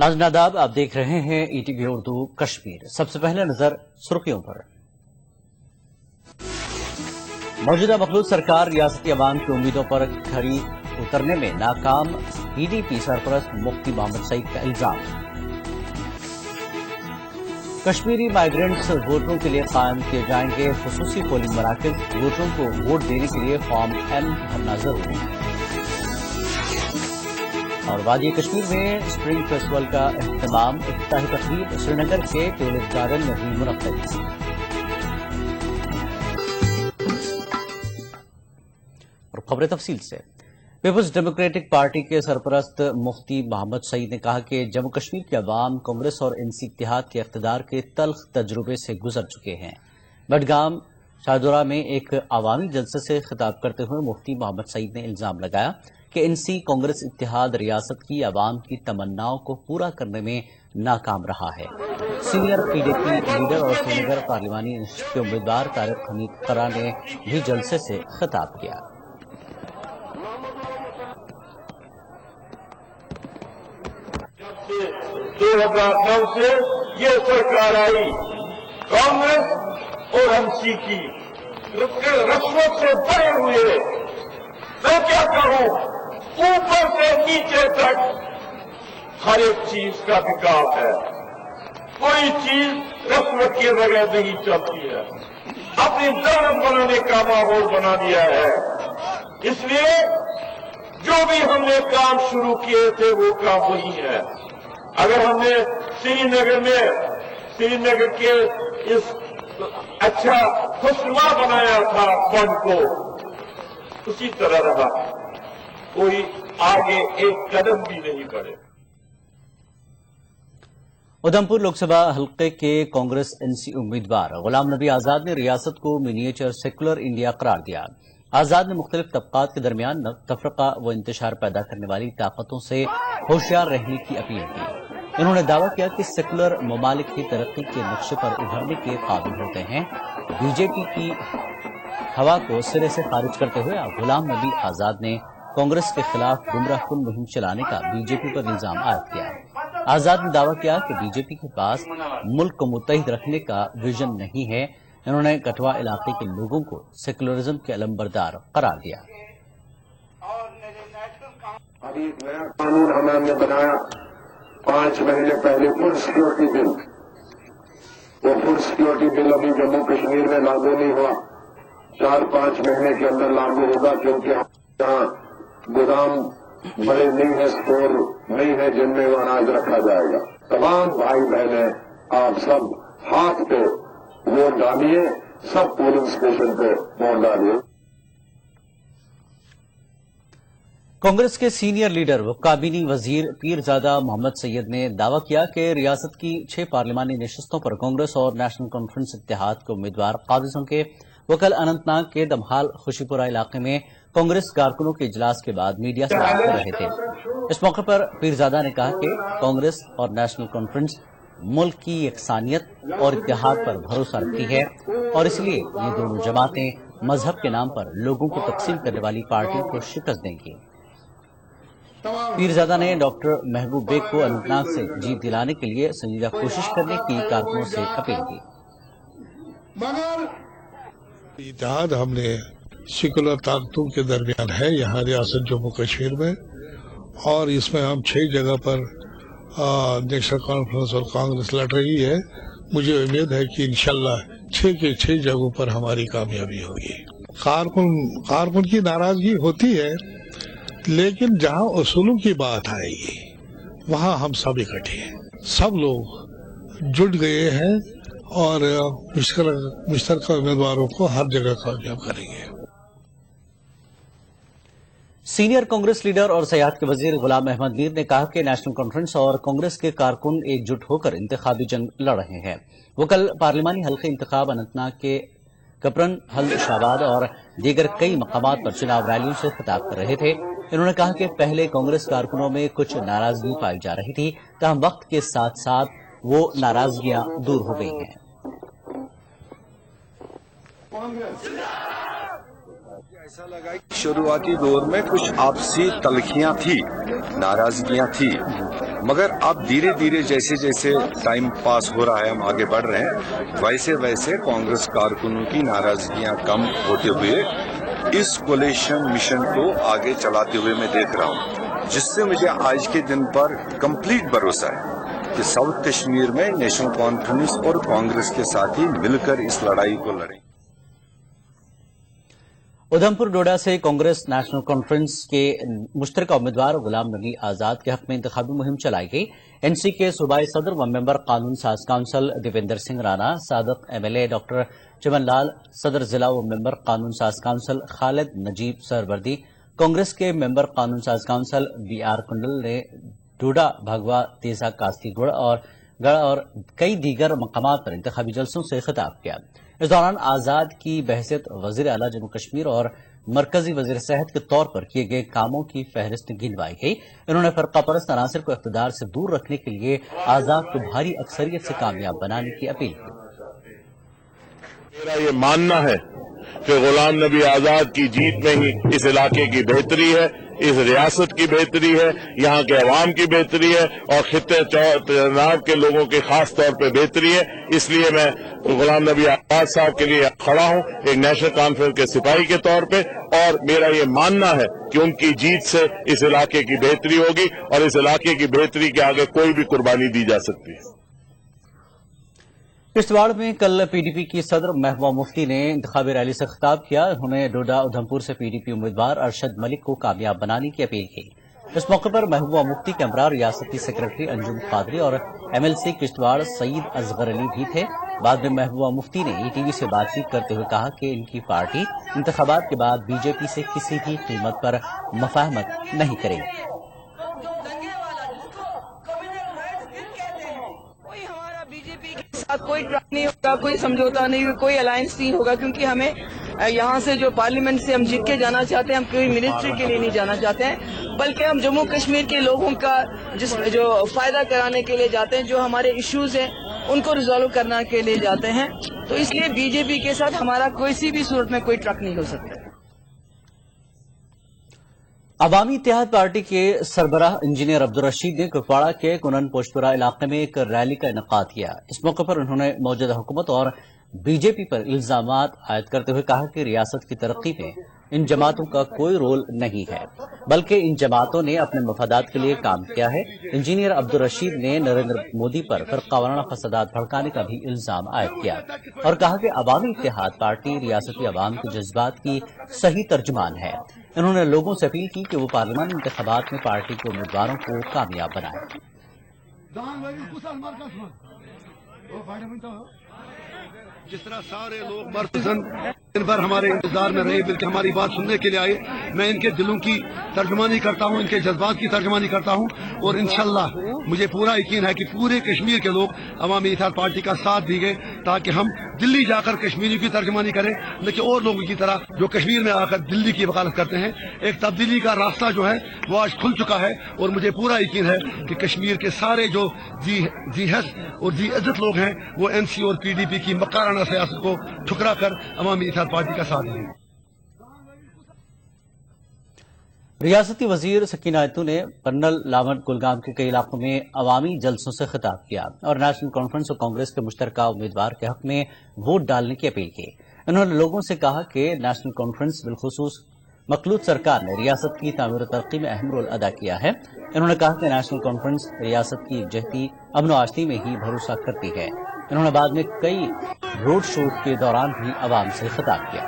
नाज़रीन आदाब, आप देख रहे हैं ETV उर्दू कश्मीर। सबसे पहले नजर सुर्खियों पर। मौजूदा मखलूत सरकार रियासती अवाम की उम्मीदों पर खरी उतरने में नाकाम, PDP सरपरस्त मुफ्ती मोहम्मद सईद का इल्जाम। कश्मीरी माइग्रेंट्स वोटरों के लिए कायम किए जाएंगे खुसूसी पोलिंग मराकज़, वोटरों को वोट देने के लिए फॉर्म M भरना जरूरी। और वादी कश्मीर में स्प्रिंग फेस्टिवल का एहतमाम, इफ्तिताही तकरीब श्रीनगर के ट्यूलिप गार्डन में हुई मुनक्किद। और खबरें तफसील से। पीपुल्स डेमोक्रेटिक पार्टी के सरपरस्त मुफ्ती मोहम्मद सईद ने कहा कि जम्मू कश्मीर के अवाम कांग्रेस और NC इत्तेहाद के इख्तिदार के तल्ख तजुर्बे से गुजर चुके हैं। बडगाम शाहदरा में एक अवामी जलसे से खिताब करते हुए मुफ्ती मोहम्मद सईद ने इल्जाम लगाया कि NC कांग्रेस इत्तेहाद रियासत की अवाम की तमन्नाओं को पूरा करने में नाकाम रहा है। सीनियर PDP लीडर और श्रीनगर पार्लिमानी नशिस्त के उम्मीदवार तारिक हमीद करा ने भी जलसे से खिताब किया। दो 2009 से ये सरकार आई, कांग्रेस और NC की रश्वत से भरे हुए, मैं क्या कहूं, ऊपर से नीचे तक हर एक चीज का विकास है। कोई चीज रश्वत के बगैर नहीं चलती है। अपनी दौलत बनाने का माहौल बना दिया है। इसलिए जो भी हमने काम शुरू किए थे वो काम वही है। अगर हमने श्रीनगर के इस अच्छा खुशनुमा बनाया था फंड को, उसी तरह रहा, कोई आगे एक कदम भी नहीं बढ़े। उधमपुर लोकसभा हल्के के कांग्रेस NC उम्मीदवार गुलाम नबी आजाद ने रियासत को मिनिएचर सेकुलर इंडिया करार दिया। आजाद ने मुख्तलिफ तबकात के दरमियान तफरका व इंतशार पैदा करने वाली ताकतों से होशियार रहने की अपील की। इन्होंने दावा किया कि सेकुलर ममालिक की तरक्की के नक्शे पर उभरने के काबिल होते हैं। BJP की हवा को सिरे से खारिज करते हुए गुलाम नबी आजाद ने कांग्रेस के खिलाफ गुमराहकुन मुहिम चलाने का BJP पर इल्जाम आयद किया। आजाद ने दावा किया कि BJP के पास मुल्क को मुत्तहिद रखने का विजन नहीं है। इन्होंने कठवा इलाके के लोगों को सेकुलरिज्म के अलंबरदार करार दिया। अभी एक नया कानून हमने बनाया 5 महीने पहले, फुल सिक्योरिटी बिल। वो फुल सिक्योरिटी बिल अभी जम्मू कश्मीर में लागू नहीं हुआ, 4-5 महीने के अंदर लागू होगा, क्योंकि यहाँ गोदाम बड़े नहीं है, स्टोर नहीं है जिनमें वो अनाज रखा जाएगा। तमाम भाई बहने, आप सब हाथ पे वोट डालिए, सब पोलिंग स्टेशन पे वोट डालिए। कांग्रेस के सीनियर लीडर व काबीनी वजीर पीरजादा मोहम्मद सैयद ने दावा किया कि रियासत की 6 पार्लिमानी नशिस्तों पर कांग्रेस और नेशनल कॉन्फ्रेंस इत्तेहाद के उम्मीदवार काबिज होंगे। वो कल अनंतनाग के दमहाल खुशीपुरा इलाके में कांग्रेस कारकुनों के इजलास के बाद मीडिया से बात कर रहे थे। इस मौके पर पीरजादा ने कहा कि कांग्रेस और नेशनल कॉन्फ्रेंस मुल्क की यकसानियत और इत्तेहाद पर भरोसा रखती है और इसलिए ये दोनों जमातें मजहब के नाम पर लोगों को तकसीम करने वाली पार्टियों को शिकस्त देंगी। पीरजादा ने डॉक्टर महबूब बेग को अनंतनाग से जीत दिलाने के लिए संजीदा कोशिश करने की कारकुनों से अपील की। इत्तेहाद हमने सेकुलर ताकतों के दरमियान है यहाँ रियासत जम्मू कश्मीर में, और इसमें हम 6 जगह पर नेशनल कॉन्फ्रेंस और कांग्रेस लड़ रही है। मुझे उम्मीद है कि इंशाल्लाह 6 के 6 जगहों पर हमारी कामयाबी होगी। कारकुन की नाराजगी होती है, लेकिन जहां उसूलों की बात आएगी वहां हम सब इकट्ठे हैं, सब लोग जुट गए हैं और मुश्तरका उम्मीदवारों को हर जगह कामयाब करेंगे। सीनियर कांग्रेस लीडर और सियाहत के वजीर गुलाम अहमद मीर ने कहा कि नेशनल कॉन्फ्रेंस और कांग्रेस के कारकुन एकजुट होकर इंतखाबी जंग लड़ रहे हैं। वो कल पार्लिमानी हल्के इंतखाब अनंतनाग के कपरन, हल्द शाबाद और दीगर कई मकामात पर चुनाव रैलियों से खिताब कर रहे थे। इन्होंने कहा कि पहले कांग्रेस कारकुनों में कुछ नाराजगी पाई जा रही थी, तहम वक्त के साथ साथ वो नाराजगियां दूर हो गई हैं। ऐसा लगा कि शुरुआती दौर में कुछ आपसी तलखियां थी, नाराजगियां थी, मगर अब धीरे धीरे जैसे जैसे टाइम पास हो रहा है, हम आगे बढ़ रहे हैं, वैसे वैसे कांग्रेस कारकुनों की नाराजगियां कम होते हुए इस कोलिशन मिशन को आगे चलाते हुए मैं देख रहा हूं, जिससे मुझे आज के दिन पर कंप्लीट भरोसा है कि साउथ कश्मीर में नेशनल कॉन्फ्रेंस और कांग्रेस के साथी मिलकर इस लड़ाई को लड़ें। उधमपुर डोडा से कांग्रेस नेशनल कॉन्फ्रेंस के मुश्तरका उम्मीदवार गुलाम नबी आजाद के हक में इंतखाबी मुहिम चलाई गई। एनसी के सूबाई सदर व मेंबर कानून साज काउंसिल देवेंद्र सिंह राणा, साबिक एमएलए डॉक्टर चमन लाल, सदर जिला व मेंबर कानून साज काउंसिल खालिद नजीब सरवर्दी, कांग्रेस के मेंबर कानून साज काउंसिल बीआर कुंडल ने डोडा, भगवा, तेजा, कास्कीगुड़ और गढ़ और कई दीगर मकामात पर इंतखाबी जलसों से खिताब किया। इस दौरान आजाद की बहसियत वजीर आला जम्मू कश्मीर और मरकजी वजीर सेहत के तौर पर किए गए कामों की फहरिस्त गिनवाई गई। इन्होंने फरका परस्त अनासर को इख्तिदार से दूर रखने के लिए आजाद को भारी अक्सरियत से कामयाब बनाने की अपील की। मेरा ये मानना है कि गुलाम नबी आजाद की जीत में ही इस इलाके की बेहतरी है, इस रियासत की बेहतरी है, यहाँ के अवाम की बेहतरी है और खित्ते चनाब के लोगों की खास तौर पे बेहतरी है। इसलिए मैं गुलाम नबी आजाद साहब के लिए खड़ा हूँ एक नेशनल कॉन्फ्रेंस के सिपाही के तौर पे, और मेरा ये मानना है कि उनकी जीत से इस इलाके की बेहतरी होगी और इस इलाके की बेहतरी के आगे कोई भी कुर्बानी दी जा सकती है। किश्तवाड़ में कल पीडीपी की सदर महबूबा मुफ्ती ने इंतखाबी रैली से खिताब किया। उन्होंने डोडा उधमपुर से पीडीपी उम्मीदवार अरशद मलिक को कामयाब बनाने की अपील की। इस मौके पर महबूबा मुफ्ती के हमरा रियासती सेक्रेटरी अंजुम कादरी और एमएलसी किश्तवाड़ सईद असगर अली भी थे। बाद में महबूबा मुफ्ती ने ईटीवी से बातचीत करते हुए कहा कि इनकी पार्टी इंतखाबात के बाद बीजेपी से किसी भी कीमत पर मफाहमत नहीं करेगी। कोई ट्रक नहीं होगा, कोई समझौता नहीं होगा, कोई अलायंस नहीं होगा, क्योंकि हमें यहाँ से जो पार्लियामेंट से हम जीत के जाना चाहते हैं, हम कोई मिनिस्ट्री के लिए नहीं जाना चाहते हैं, बल्कि हम जम्मू कश्मीर के लोगों का जो फायदा कराने के लिए जाते हैं, जो हमारे इश्यूज हैं उनको रिजॉल्व करने के लिए जाते हैं। तो इसलिए बीजेपी के साथ हमारा किसी भी सूरत में कोई ट्रक नहीं हो सकता। अवामी इत्तेहाद पार्टी के सरबराह इंजीनियर अब्दुल रशीद ने कुपवाड़ा के कुनन पोशपुरा इलाके में एक रैली का इनेकाद किया। इस मौके पर उन्होंने मौजूदा हुकूमत और बीजेपी पर इल्जामात आयद करते हुए कहा कि रियासत की तरक्की में इन जमातों का कोई रोल नहीं है, बल्कि इन जमातों ने अपने मफादात के लिए काम किया है। इंजीनियर अब्दुल रशीद ने नरेंद्र मोदी पर फिरकावाराना फसादात भड़काने का भी इल्जाम आयद किया और कहा कि अवामी इत्तेहाद पार्टी रियासती अवाम के जज्बात की सही तर्जुमान है। उन्होंने लोगों से अपील की कि वो पार्लियामानी इंतखाबात में पार्टी के उम्मीदवारों को कामयाब बनाएं। जिस तरह सारे लोग मर्दन दिन भर हमारे इंतजार में रहे, बल्कि हमारी बात सुनने के लिए आए, मैं इनके दिलों की तर्जुमानी करता हूँ, इनके जज्बात की तर्जुमानी करता हूँ और इंशाल्लाह मुझे पूरा यकीन है कि पूरे कश्मीर के लोग अवामी इत्तेहाद पार्टी का साथ देंगे, ताकि हम दिल्ली जाकर कश्मीरी की तर्जुमानी करें, न कि और लोगों की तरह जो कश्मीर में आकर दिल्ली की वकालत करते हैं। एक तब्दीली का रास्ता जो है वो आज खुल चुका है और मुझे पूरा यकीन है कि कश्मीर के सारे जो जी हस और जी इज्जत लोग हैं वो एनसी और पीडीपी की मकाराना सियासत को ठुकरा कर अवामी इत्तेहाद पार्टी का साथ देंगे। रियासती वजीर सकीना आयतू ने पन्नल, लावट, कुलगाम के कई इलाकों में अवामी जलसों से खिताब किया और नेशनल कॉन्फ्रेंस और कांग्रेस के मुश्तरका उम्मीदवार के हक में वोट डालने की अपील की। उन्होंने लोगों से कहा कि नेशनल कॉन्फ्रेंस बिलखुसूस मखलूत सरकार ने रियासत की तामीर और तरक्की में अहम रोल अदा किया है। उन्होंने कहा कि नेशनल कॉन्फ्रेंस रियासत की जहती अमन व आशती में ही भरोसा करती है। उन्होंने बाद में कई रोड शो के दौरान भी आवाम से खिताब किया।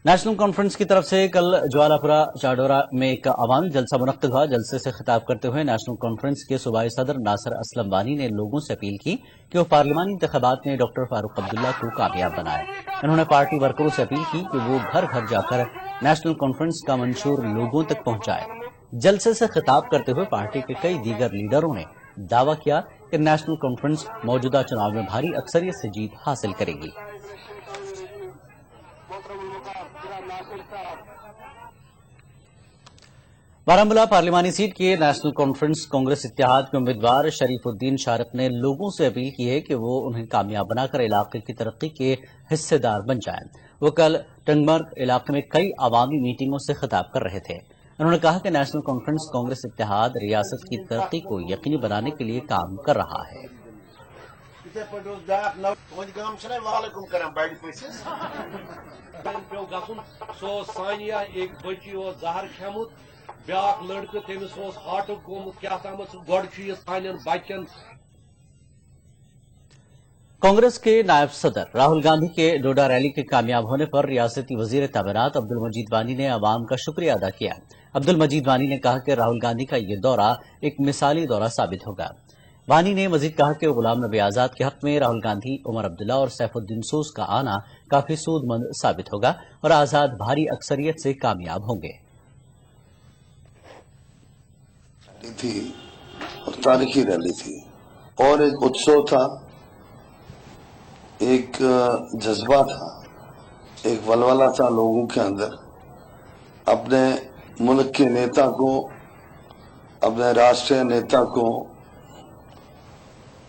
नेशनल कॉन्फ्रेंस की तरफ से कल ज्वालापुरा चाडोरा में एक अवामी जलसा मुनक्किद हुआ। जलसे से खिताब करते हुए नेशनल कॉन्फ्रेंस के सूबाई सदर नासिर असलम वानी ने लोगों से अपील की कि वो पार्लिमानी इंतखाबात में डॉक्टर फारूक अब्दुल्ला को कामयाब बनाए। उन्होंने पार्टी वर्करों से अपील की कि वो घर घर जाकर नेशनल कॉन्फ्रेंस का मंशूर लोगों तक पहुंचाए। जलसे से खिताब करते हुए पार्टी के कई दीगर लीडरों ने दावा किया कि नेशनल कॉन्फ्रेंस मौजूदा चुनाव में भारी अक्सरियत से जीत हासिल करेगी। बारामूला पार्लिमानी सीट के नेशनल कॉन्फ्रेंस कांग्रेस इत्तेहाद के उम्मीदवार शरीफुद्दीन शारिक ने लोगों से अपील की है कि वो उन्हें कामयाब बनाकर इलाके की तरक्की के हिस्सेदार बन जाएं। وہ کل ٹنگمرگ علاقے میں کئی عوامی میٹنگوں سے خطاب کر رہے تھے۔ انہوں نے کہا کہ نیشنل کانفرنس کانگریس اتحاد ریاست کی ترقی کو یقینی بنانے کے لیے کام کر رہا ہے۔ سانیہ ایک بچی زہر کھیمت بیاکھ لڑکہ تمس ہارٹک گومت کیا تام گۄڈٕ چھُ یہِ سانٮ۪ن بچن۔ کانگریس کے نائب صدر راہل گاندھی کے ڈوڈا ریلی کے کامیاب ہونے پر ریاستی وزیر تعمیرات عبد المجید وانی نے عوام کا شکریہ ادا کیا۔ عبد المجید وانی نے کہا کہ راہل گاندھی کا یہ دورہ ایک مثالی دورہ ثابت ہوگا۔ وانی نے مزید کہا کہ غلام نبی آزاد کے حق میں راہل گاندھی، عمر عبداللہ اور سیف الدین سوز کا آنا کافی سود مند ثابت ہوگا اور آزاد بھاری اکثریت سے کامیاب ہوں گے۔ تھی اور تاریخی ریلی تھی اور ایک اتسو تھا، ایک جذبہ تھا، ایک ولولہ تھا لوگوں کے اندر اپنے ملک کے نیتا کو، اپنے راشٹریہ نیتا کو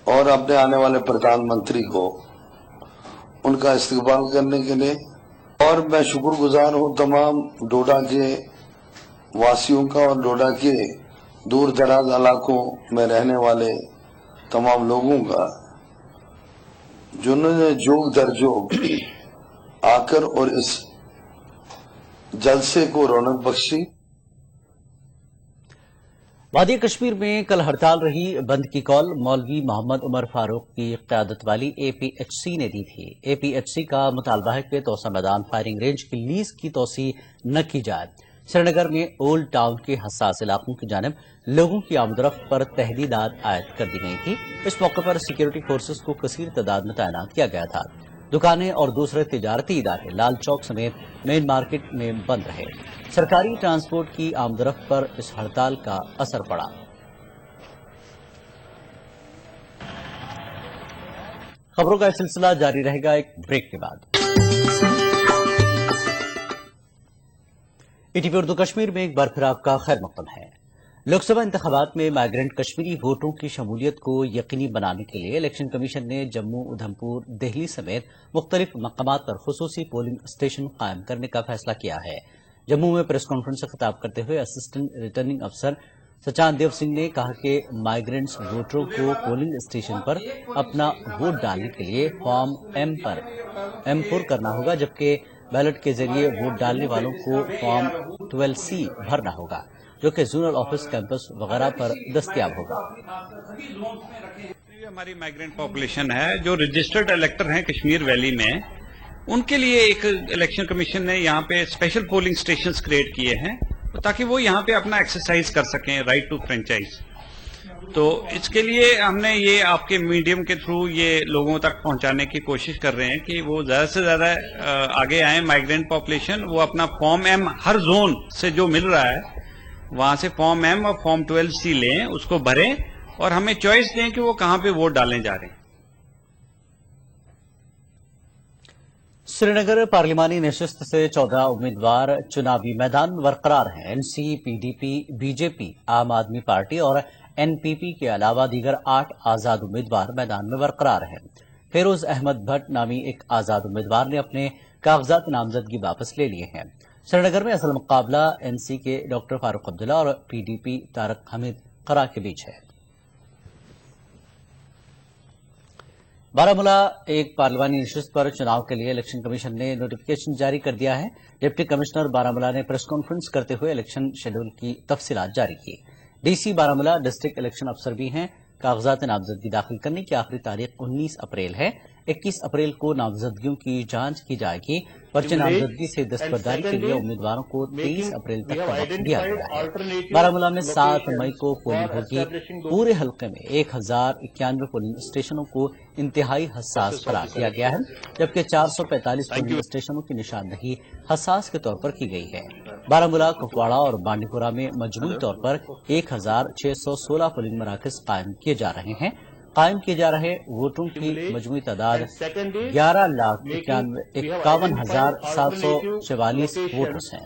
اور اپنے آنے والے پردھان منتری کو ان کا استقبال کرنے کے لیے۔ اور میں شکر گزار ہوں تمام ڈوڈا کے واسیوں کا اور ڈوڈا کے دور دراز علاقوں میں رہنے والے تمام لوگوں کا، جنہوں نے جوگ در جوگ آ کر اور اس جلسے کو رونق بخشی۔ وادی کشمیر میں کل ہڑتال رہی، بند کی کال مولوی محمد عمر فاروق کی قیادت والی اے پی ایچ سی نے دی تھی۔ اے پی ایچ سی کا مطالبہ ہے کہ توسا میدان فائرنگ رینج کی لیز کی توسیع نہ کی جائے۔ سری نگر میں اولڈ ٹاؤن کے حساس علاقوں کی جانب لوگوں کی آمد و رفت پر تحدیدات عائد کر دی گئی تھی۔ اس موقع پر سیکیورٹی فورسز کو کثیر تعداد میں تعینات کیا گیا تھا۔ دکانیں اور دوسرے تجارتی ادارے لال چوک سمیت مین مارکیٹ میں بند رہے۔ سرکاری ٹرانسپورٹ کی آمد و رفت پر اس ہڑتال کا اثر پڑا۔ خبروں کا سلسلہ جاری رہے گا ایک بریک کے بعد۔ E T V Urdu Kashmir میں ایک بار پھر آپ کا خیر مقدم ہے۔ لوک سبھا انتخابات میں مائیگرنٹ کشمیری ووٹروں کی شمولیت کو یقینی بنانے کے لیے الیکشن کمیشن نے جموں، ادھمپور، دہلی سمیت مختلف مقامات پر خصوصی پولنگ اسٹیشن قائم کرنے کا فیصلہ کیا ہے۔ جموں میں پریس کانفرنس سے خطاب کرتے ہوئے اسسٹنٹ ریٹرننگ افسر سچان دیو سنگھ نے کہا کہ مائیگرنٹس ووٹروں کو پولنگ اسٹیشن پر اپنا ووٹ ڈالنے کے لیے فارم ایم 4 کرنا ہوگا، جبکہ بیلٹ کے ذریعے ووٹ ڈالنے والوں کو فارم 12C بھرنا ہوگا، جو کہ زونل آفس، کیمپس وغیرہ پر دستیاب ہوگا۔ ہماری مائیگرنٹ پاپولیشن ہے جو رجسٹرڈ الیکٹر ہیں کشمیر ویلی میں، ان کے لیے ایک الیکشن کمیشن نے یہاں پہ اسپیشل پولنگ اسٹیشنز کریٹ کیے ہیں تاکہ وہ یہاں پہ اپنا ایکسرسائز کر سکیں، رائٹ ٹو فرینچائز۔ تو اس کے لیے ہم نے یہ آپ کے میڈیم کے تھرو یہ لوگوں تک پہنچانے کی کوشش کر رہے ہیں کہ وہ زیادہ سے زیادہ آگے آئیں۔ مائیگرنٹ پاپولیشن وہ اپنا فارم ایم ہر زون سے جو مل رہا ہے وہاں سے فارم ایم اور فارم 12C لیں، اس کو بھریں اور ہمیں چوائس دیں کہ وہ کہاں پہ ووٹ ڈالنے جا رہے ہیں۔ سری نگر پارلیمانی نشست سے 14 امیدوار چناوی میدان میں برقرار ہیں۔ N C, P D P, B J P, Aam Aadmi party اور این پی پی کے علاوہ دیگر 8 آزاد امیدوار میدان میں برقرار ہیں۔ فیروز احمد بھٹ نامی ایک آزاد امیدوار نے اپنے کاغذات نامزدگی واپس لے لیے ہیں۔ سری نگر میں اصل مقابلہ این سی کے ڈاکٹر فاروق عبداللہ اور پی ڈی پی طارق حمید قرا کے بیچ ہے۔ بارامولہ ایک پارلیمانی نشست پر چناؤ کے لیے الیکشن کمیشن نے نوٹیفکیشن جاری کر دیا ہے۔ ڈپٹی کمشنر بارامولہ نے پریس کانفرنس کرتے ہوئے الیکشن شیڈول کی تفصیلات جاری کی۔ D C Baramulla district election افسر بھی ہیں۔ کاغذات نامزدگی داخل کرنے کی آخری تاریخ 19 اپریل ہے۔ 21 اپریل کو نامزدگیوں کی جانچ کی جائے گی۔ پرچے نامزدگی سے دستبرداری کے لیے امیدواروں کو 23 اپریل تک کا وقت دیا گیا ہے۔ بارامولہ میں 7 مئی کو پولنگ ہوگی۔ پورے حلقے میں 1091 پولنگ اسٹیشنوں کو انتہائی حساس قرار دیا گیا ہے، جبکہ 445 پولنگ اسٹیشنوں کی نشاندہی حساس کے طور پر کی گئی ہے۔ بارامولہ، کپواڑہ اور بانڈی پورہ میں مجموعی طور پر 1616 پولنگ مراکز قائم کیے جا رہے ہیں۔ قائم کیے جا رہے ووٹروں کی مجموعی تعداد 11,51,744 ووٹرز ہیں۔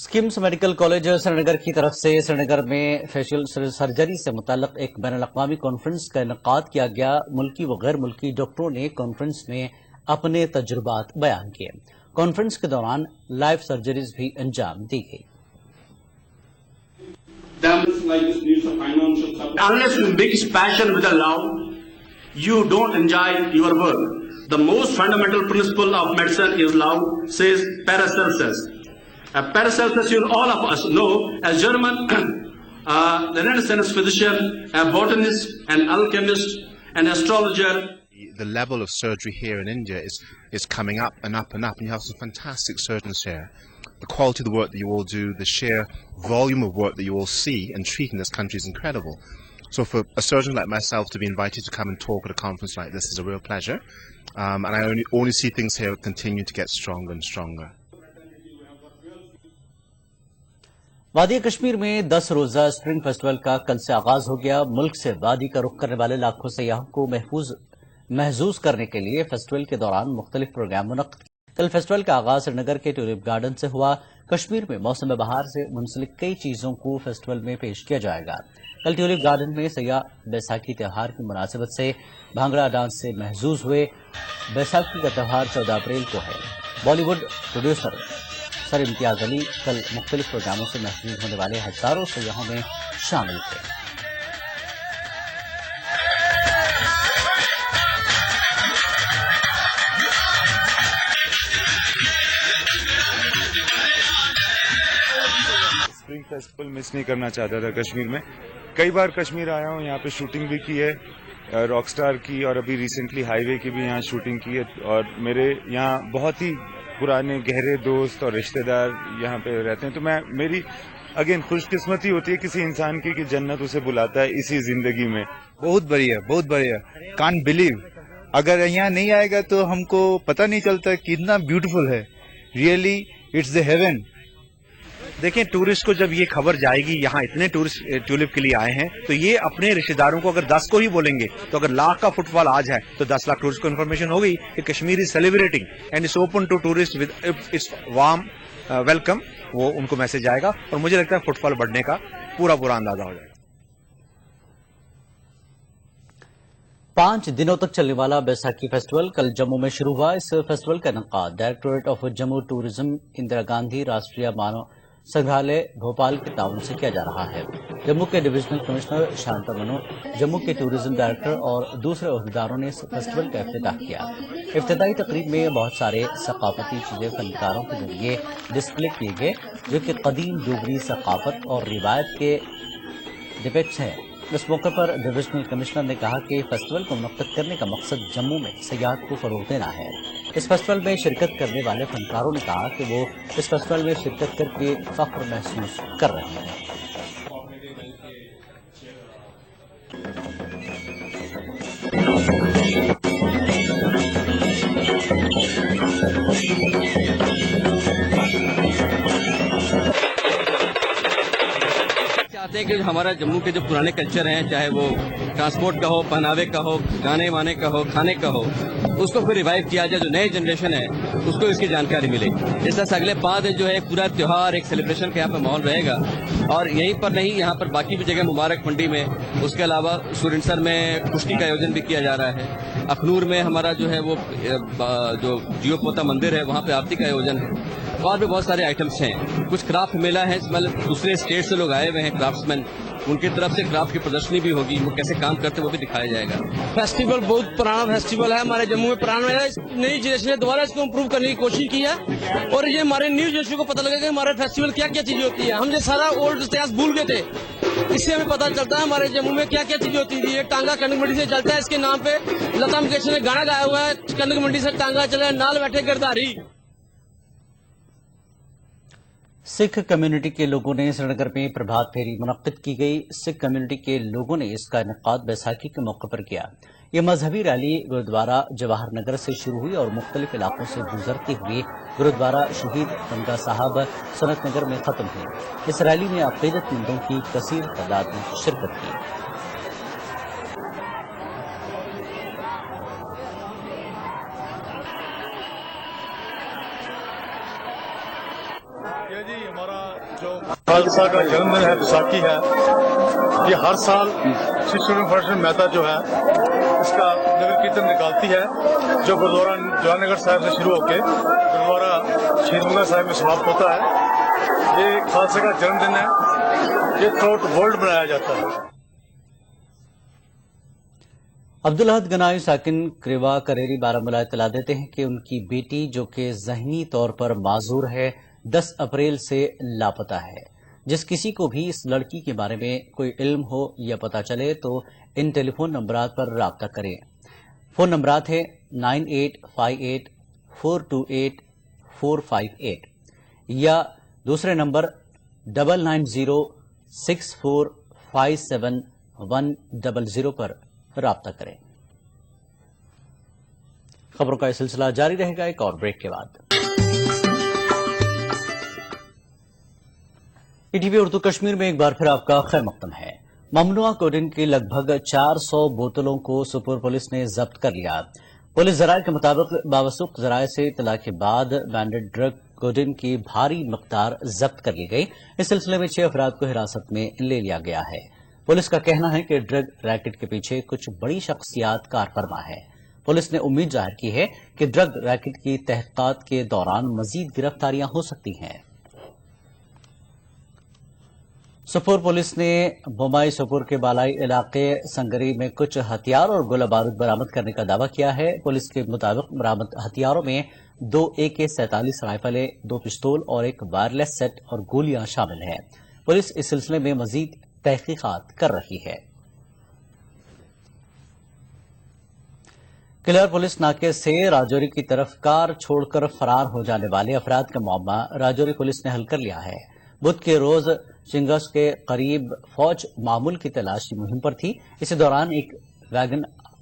स्किम्स मेडिकल कॉलेज श्रीनगर की तरफ से श्रीनगर में फेशियल सर्जरी से मुताल्लिक एक बैनुल-अक़वामी कॉन्फ्रेंस का इनेकाद किया गया। मुल्की व गैर मुल्की डॉक्टरों ने कॉन्फ्रेंस में अपने तजुर्बात बयान किए। कॉन्फ्रेंस के दौरान लाइव सर्जरीज भी अंजाम दी गई। Unless you mix passion with a love, you don't enjoy your work. The most fundamental principle of medicine is love, says Paracelsus. Paracelsus, all of us know, as German, the Renaissance physician, a botanist, an alchemist, an astrologer. The level of surgery here in India is coming up and up and up, and you have some fantastic surgeons here. The quality of the work that you all do, the sheer volume of work that you all see and treat in this country is incredible. So for a surgeon like myself to be invited to come and talk at a conference like this is a real pleasure, and I only see things here continue to get stronger and stronger. वादी कश्मीर में 10 रोजा spring festival का कल से आगाज हो गया। मुल्क से वादी का रुख करने वाले लाखों सयाहों को महजूज करने के लिए फेस्टिवल के दौरान मुख्तलिफ प्रोग्राम मुनक्किद किए। कल फेस्टिवल का आगाज श्रीनगर के ट्यूलिप गार्डन से हुआ। कश्मीर में मौसम बहार से मुंसलिक कई चीजों को फेस्टिवल में पेश किया जाएगा। कल ट्यूलिप गार्डन में सयाह बैसाखी त्यौहार की मुनासिबत से भांगड़ा डांस से महजूज हुए। बैसाखी का त्यौहार 14 अप्रैल को है। बॉलीवुड प्रोड्यूसर सर इम्तियाज अली कल मुख्तलिफ प्रोग्रामों से महसूस होने वाले हजारों सयाहों में शामिल थे। स्प्रिंग फेस्टिवल मिस नहीं करना चाहता था कश्मीर में। कई बार कश्मीर आया हूँ, यहाँ पे शूटिंग भी की है, रॉकस्टार की, और अभी रिसेंटली हाईवे की भी यहाँ शूटिंग की है। और मेरे यहाँ बहुत ही पुराने गहरे दोस्त और रिश्तेदार यहाँ पे रहते हैं, तो मेरी अगेन खुशकिस्मती होती है किसी इंसान की कि जन्नत उसे बुलाता है इसी जिंदगी में। बहुत बढ़िया, बहुत बढ़िया। कांट बिलीव, अगर यहाँ नहीं आएगा तो हमको पता नहीं चलता कितना ब्यूटीफुल है। Really it's the haven. देखें, टूरिस्ट को जब ये खबर जाएगी यहाँ इतने टूरिस्ट ट्यूलिप के लिए आए हैं, तो ये अपने रिश्तेदारों को अगर 10 को ही बोलेंगे, तो अगर लाख का फुटफॉल आज है तो 10 लाख टूरिस्ट को इन्फॉर्मेशन हो गई कि Kashmir is celebrating and it's open to tourist with its warm welcome. वो उनको मैसेज आएगा और मुझे लगता है फुटफॉल बढ़ने का पूरा अंदाजा हो जाएगा। 5 दिनों तक चलने वाला बैसाखी फेस्टिवल कल जम्मू में शुरू हुआ। इस फेस्टिवल का इनेकाद directorate of Jammu tourism, Indira Gandhi Rashtriya Manav संग्रहालय भोपाल के ताउन से किया जा रहा है। जम्मू के डिविजनल कमिश्नर शांता मनो, जम्मू के टूरिज्म डायरेक्टर और दूसरे अहदेदारों ने इस फेस्टिवल का इफ्तिताह किया। इफ्तिताही तकरीब में बहुत सारे सकाफती चीजें फनकारों के जरिए डिस्प्ले किए गए, जो कि कदीम डोगरी सकाफत और रिवायत के डिपिक्ट्स हैं। इस मौके पर डिविजनल कमिश्नर ने कहा कि फेस्टिवल को मुनक्किद करने का मकसद जम्मू में सयाहत को फरोग देना है। इस फेस्टिवल में शिरकत करने वाले फनकारों ने कहा कि वो इस फेस्टिवल में शिरकत करके फख्र महसूस कर रहे हैं। चाहते हैं कि हमारा जम्मू के जो पुराने कल्चर हैं, चाहे वो ट्रांसपोर्ट का हो, पहनावे का हो, गाने वाने का हो, खाने का हो, उसको फिर रिवाइव किया जाए। जो नए जनरेशन है उसको इसकी जानकारी मिले। इस तरह से अगले 5 दिन जो है पूरा त्योहार, एक सेलिब्रेशन का यहाँ पर माहौल रहेगा। और यहीं पर नहीं, यहाँ पर बाकी भी जगह मुबारक मंडी में, उसके अलावा सुरिंसर में कुश्ती का आयोजन भी किया जा रहा है। अखनूर में हमारा जो है वो जो जियो पोता मंदिर है, वहाँ पे आरती का आयोजन है। और भी बहुत सारे आइटम्स हैं। कुछ क्राफ्ट मेला है, मतलब दूसरे स्टेट से लोग आए हुए हैं क्राफ्ट्समैन, उनकी तरफ से क्राफ्ट की प्रदर्शनी भी होगी, वो कैसे काम करते हैं वो भी दिखाया जाएगा। फेस्टिवल बहुत पुराना फेस्टिवल है, हमारे जम्मू में पुराना है। नई जनरेशन ने दोबारा इसको इम्प्रूव करने की कोशिश की है, और ये हमारे न्यू जनरेशन को पता लगेगा कि हमारे फेस्टिवल क्या क्या चीजें होती है। हम जो सारा ओल्ड इतिहास भूल गए थे, इससे हमें पता चलता है हमारे जम्मू में क्या क्या चीजें होती थी। ये टांगा कनक मंडी से चलता है, इसके नाम पे लता मंगेशकर ने गाना गाया हुआ है, कनक मंडी से टांगा चले नाल बैठे गिरधारी। सिख कम्युनिटी के लोगों ने श्रीनगर में प्रभात फेरी मुनक्किद की गई। सिख कम्युनिटी के लोगों ने इसका इनेकाद बैसाखी के मौके पर किया। ये मजहबी रैली गुरुद्वारा जवाहर नगर से शुरू हुई और मुख्तलिफ इलाकों से गुजरती हुई गुरुद्वारा शहीद बंदा साहब सनत नगर में खत्म हुई। इस रैली में अकीदतमंदों की कसीर तादाद में शिरकत की। जी हमारा खालसा का जन्मदिन है, बैसाखी है। ये हर साल शिक्षण फेडरेशन मेहता जो है इसका नगर कीर्तन निकालती है, जो गुरुद्वारा जवाहरनगर साहिब से शुरू होकर गुरुद्वारा शहीद मुगल साहिब में समाप्त होता है। ये खालसा का जन्मदिन है, ये थ्रू वर्ल्ड मनाया जाता है। अब्दुल अहद गनाई साकिन क्रिवा करेरी बारामूला इतला देते हैं कि उनकी बेटी जो कि ज़हनी तौर पर माजूर है 10 अप्रैल से लापता है। जिस किसी को भी इस लड़की के बारे में कोई इल्म हो या पता चले तो इन टेलीफोन नंबरात पर राब्ता करें। फोन नंबरात है 9858 428 458 या दूसरे नंबर 9906 457 100 पर राब्ता करें। खबरों का यह सिलसिला जारी रहेगा एक और ब्रेक के बाद। ईटीवी उर्दू कश्मीर में एक बार फिर आपका खैर मकदम है। ममनुआ कोडिन की लगभग 400 बोतलों को सुपुर पुलिस ने जब्त कर लिया। पुलिस जराये के मुताबिक बावसूख जराये से इतला के बाद बैंडेड ड्रग कोडिन की भारी मकदार जब्त कर ली गई। इस सिलसिले में 6 अफराद को हिरासत में ले लिया गया है। पुलिस का कहना है कि ड्रग रैकेट के पीछे कुछ बड़ी शख्सियात कारफरमा है। पुलिस ने उम्मीद जाहिर की है कि ड्रग रैकेट की तहकीकात के दौरान मजीद गिरफ्तारियां हो सकती हैं। सुपुर पुलिस ने बोमाई सुपुर के बालाई इलाके संगरी में कुछ हथियार और गोला बारूद बरामद करने का दावा किया है। पुलिस के मुताबिक बरामद हथियारों में 2 AK-47 राइफलें, 2 पिस्तौल और एक वायरलेस सेट और गोलियां शामिल हैं। पुलिस इस सिलसिले में मजीद तहकीकात कर रही है। किलर पुलिस नाके से राजौरी की तरफ कार छोड़कर फरार हो जाने वाले अफराद का मामला राजौरी पुलिस ने हल कर लिया है। बुध के रोज चिंगस के करीब फौज मामूल की तलाशी मुहिम पर थी। इसी दौरान एक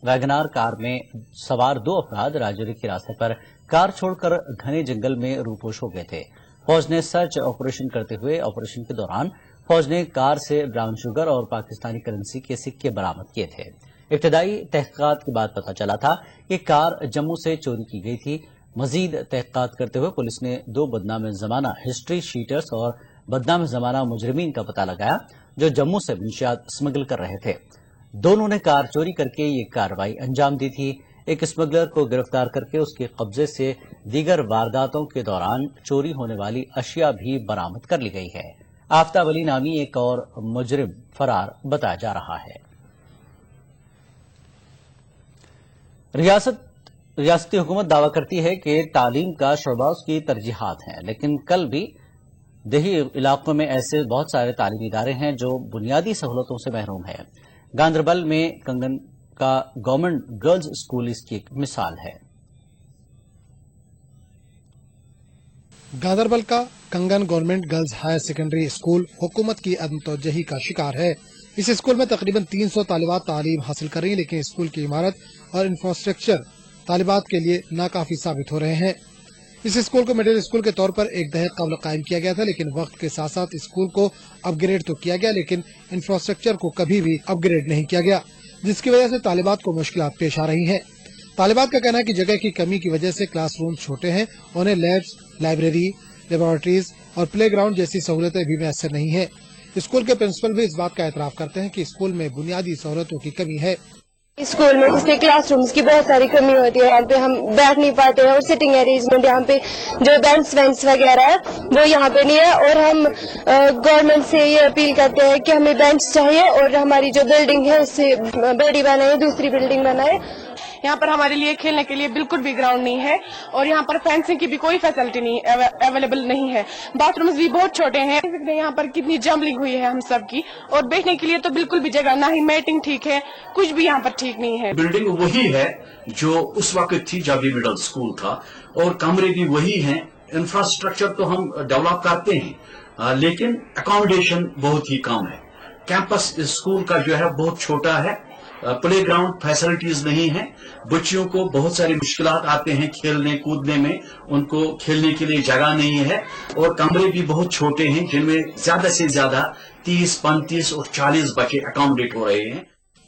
वैगनार कार में सवार 2 अफराद राजौरी के रास्ते पर कार छोड़कर घने जंगल में रूपोश हो गए थे। फौज ने सर्च ऑपरेशन करते हुए ऑपरेशन के दौरान फौज ने कार से ब्राउन शुगर और पाकिस्तानी करेंसी के सिक्के बरामद किए थे। इब्तदाई तहकीकात के बाद पता चला था कि कार जम्मू से चोरी की गई थी। मजीद तहकीकात करते हुए पुलिस ने 2 बदनाम जमाना हिस्ट्री शीटर्स और बदनाम जमाना मुजरिमीन का पता लगाया जो जम्मू से मंशियात स्मगल कर रहे थे। दोनों ने कार चोरी करके ये कार्रवाई अंजाम दी थी। एक स्मगलर को गिरफ्तार करके उसके कब्जे से दीगर वारदातों के दौरान चोरी होने वाली अशिया भी बरामद कर ली गई है। आफ्ताब अली नामी एक और मुजरिम फरार बताया जा रहा है। रियासती हुकूमत दावा करती है कि तालीम का शोबा उसकी तरजीहात हैं, लेकिन कल भी देही इलाकों में ऐसे बहुत सारे तालीमी इदारे हैं जो बुनियादी सहूलतों से महरूम है। गांदरबल में कंगन का गवर्नमेंट गर्ल्स स्कूल इसकी एक मिसाल है। गांदरबल का Kangan government girls higher secondary school हुकूमत की अदम-तवज्जुही का शिकार है। इस स्कूल में तकरीबन 300 तालिबात तालीम हासिल कर रही हैं, लेकिन स्कूल की इमारत और इंफ्रास्ट्रक्चर तालिबात के लिए नाकाफी साबित हो रहे हैं। इस स्कूल को मिडिल स्कूल के तौर पर एक दहर कबल कायम किया गया था, लेकिन वक्त के साथ साथ स्कूल को अपग्रेड तो किया गया, लेकिन इंफ्रास्ट्रक्चर को कभी भी अपग्रेड नहीं किया गया, जिसकी वजह से तालिबात को मुश्किलात पेश आ रही हैं। तालिबात का कहना है कि जगह की कमी की वजह से क्लासरूम छोटे हैं, उन्हें लैब्स, लाइब्रेरी, लेबोरेटरीज और प्ले ग्राउंड जैसी सहूलतें भी मैसर नहीं है। स्कूल के प्रिंसिपल भी इस बात का एतराफ करते हैं कि स्कूल में बुनियादी सहूलतों की कमी है। स्कूल में जैसे क्लासरूम्स की बहुत सारी कमी होती है, यहाँ पे हम बैठ नहीं पाते हैं, और सिटिंग अरेंजमेंट यहाँ पे जो बेंच वगैरह है वो यहाँ पे नहीं है। और हम गवर्नमेंट से ये अपील करते हैं कि हमें बेंच चाहिए और हमारी जो बिल्डिंग है उससे बड़ी बनाए, दूसरी बिल्डिंग बनाए। यहाँ पर हमारे लिए खेलने के लिए बिल्कुल भी ग्राउंड नहीं है और यहाँ पर फेंसिंग की भी कोई फैसिलिटी नहीं अवेलेबल नहीं है। बाथरूम्स भी बहुत छोटे हैं। यहाँ पर कितनी जम्बलिंग हुई है हम सब की, और बैठने के लिए तो बिल्कुल भी जगह ना ही, मैटिंग ठीक है, कुछ भी यहाँ पर ठीक नहीं है। बिल्डिंग वही है जो उस वक्त थी जब ये मिडिल स्कूल था, और कमरे भी वही हैं। इंफ्रास्ट्रक्चर तो हम डेवलप करते हैं, लेकिन अकोमोडेशन बहुत ही कम है। कैंपस स्कूल का जो है बहुत छोटा है, प्ले ग्राउंड फैसिलिटीज नहीं है, बच्चियों को बहुत सारी मुश्किलात आते हैं खेलने कूदने में, उनको खेलने के लिए जगह नहीं है, और कमरे भी बहुत छोटे हैं जिनमें ज्यादा से ज्यादा 30, 35 और 40 बच्चे अकोमोडेट हो रहे हैं।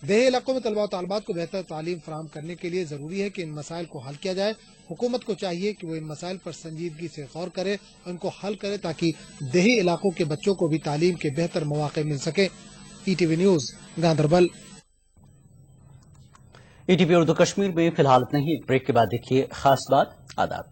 دیہی علاقوں میں طلباء و طالبات کو بہتر تعلیم فراہم کرنے کے لیے ضروری ہے کہ ان مسائل کو حل کیا جائے. حکومت کو چاہیے کہ وہ ان مسائل پر سنجیدگی سے غور کرے اور ان کو حل کرے تاکہ دیہی علاقوں کے بچوں کو بھی تعلیم کے بہتر مواقع مل سکیں. ETV news Ganderbal. ETV Urdu Kashmir میں فی الحال اتنا ہی. ایک بریک کے بعد دیکھیے خاص بات. آداب.